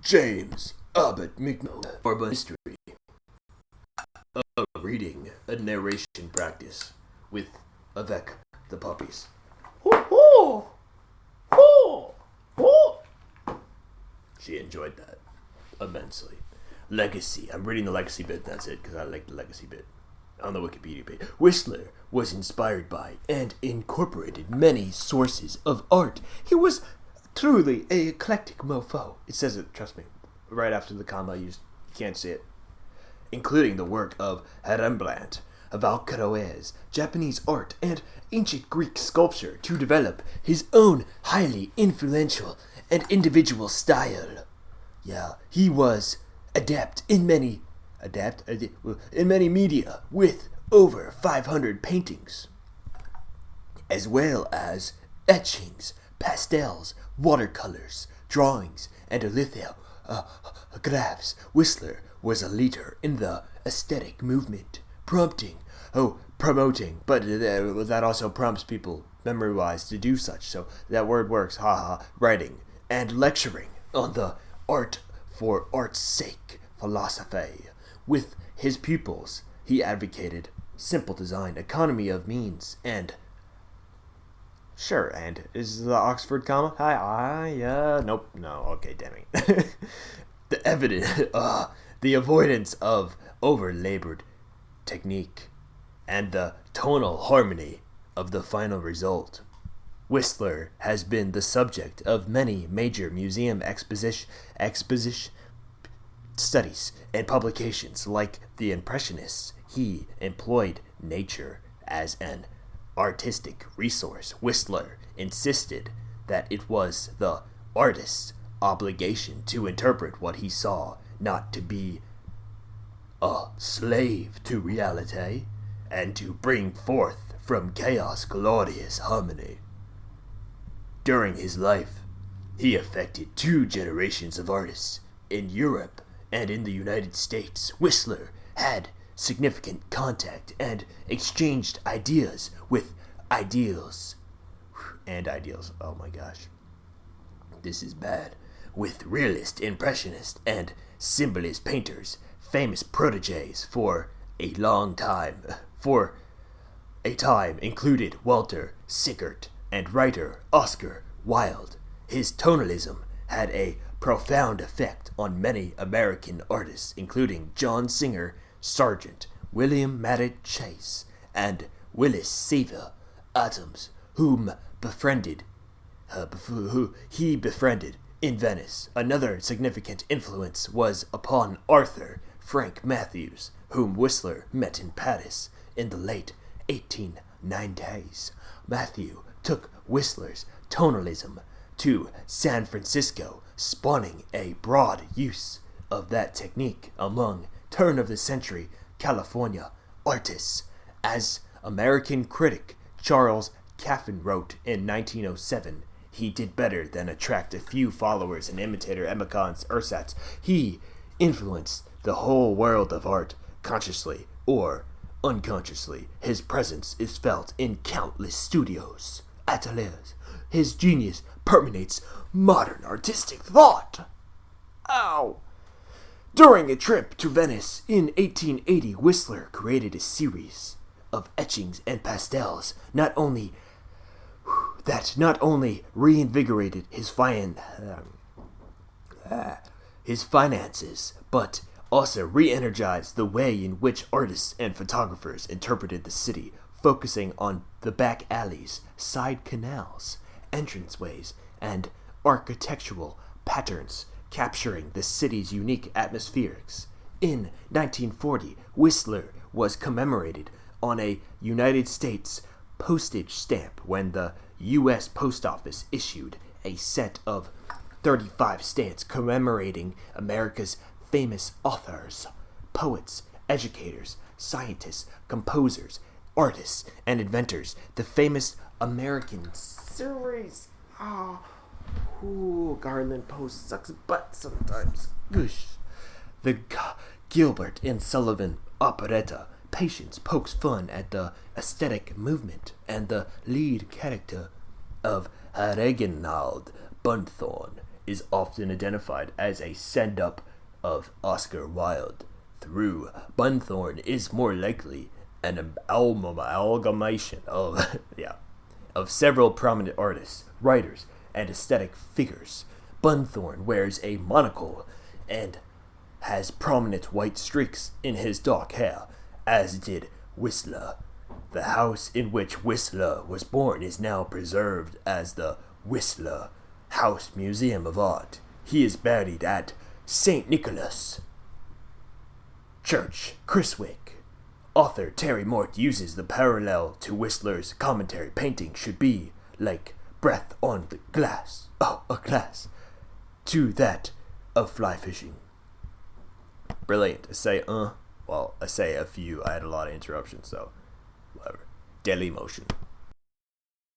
James Abbott McNeill, Moribund History. A reading, a narration practice with Avec the puppies. She enjoyed that immensely. Legacy. I'm reading the legacy bit, that's it, because I like the legacy bit. On the Wikipedia page. Whistler was inspired by and incorporated many sources of art. He was truly a eclectic mofo. It says it, trust me. Right after the comma you can't see it. Including the work of Rembrandt, Valcaraez, Japanese art, and ancient Greek sculpture to develop his own highly influential and individual style. Yeah, he was adept in many media with over 500 paintings, as well as etchings, pastels, watercolors, drawings, and lithographs. Whistler was a leader in the aesthetic movement, promoting, but that also prompts people memory-wise to do such, so that word works, writing, and lecturing on the art for art's sake philosophy. With his pupils, he advocated simple design, economy of means, and is the Oxford comma? Nope, no, okay, damn it. The avoidance of over-labored technique, and the tonal harmony of the final result. Whistler has been the subject of many major museum exposition studies and publications. Like the Impressionists, he employed nature as an artistic resource. Whistler insisted that it was the artist's obligation to interpret what he saw, not to be a slave to reality, and to bring forth from chaos glorious harmony. During his life, he affected 2 generations of artists in Europe and in the United States. Whistler had significant contact and exchanged ideas with ideals. Oh my gosh. This is bad. With realist, impressionist, and symbolist painters, famous proteges for a time included Walter Sickert and writer Oscar Wilde. His tonalism had a profound effect on many American artists, including John Singer Sargent, William Marriott Chase, and Willis Seaver Adams, whom he befriended in Venice. Another significant influence was upon Arthur Frank Matthews, whom Whistler met in Paris in the late 1890s. Matthew took Whistler's tonalism to San Francisco, spawning a broad use of that technique among turn-of-the-century California artists. As American critic Charles Caffin wrote in 1907, he did better than attract a few followers and imitator emigrants ersatz. He influenced the whole world of art, consciously or unconsciously. His presence is felt in countless studios, ateliers. His genius permeates modern artistic thought. During a trip to Venice in 1880, Whistler created a series of etchings and pastels that not only reinvigorated his finances, but also re-energized the way in which artists and photographers interpreted the city, focusing on the back alleys, side canals, entranceways, and architectural patterns, capturing the city's unique atmospherics. In 1940, Whistler was commemorated on a United States postage stamp when the U.S. Post Office issued a set of 35 stamps commemorating America's famous authors, poets, educators, scientists, composers, artists, and inventors. The famous American series. Garland Post sucks butt sometimes. Goosh. The Gilbert and Sullivan operetta Patience pokes fun at the aesthetic movement, and the lead character of Reginald Bunthorne is often identified as a send-up of Oscar Wilde. Through Bunthorne is more likely an amalgamation of of several prominent artists, writers, and aesthetic figures. Bunthorne wears a monocle and has prominent white streaks in his dark hair, as did Whistler. The house in which Whistler was born is now preserved as the Whistler House Museum of Art. He is buried at St. Nicholas Church, Chiswick. Author Terry Mort uses the parallel to Whistler's commentary painting should be like breath on the glass, to that of fly fishing. Brilliant. Assay, Assay a few. I had a lot of interruptions, so whatever. Daily motion.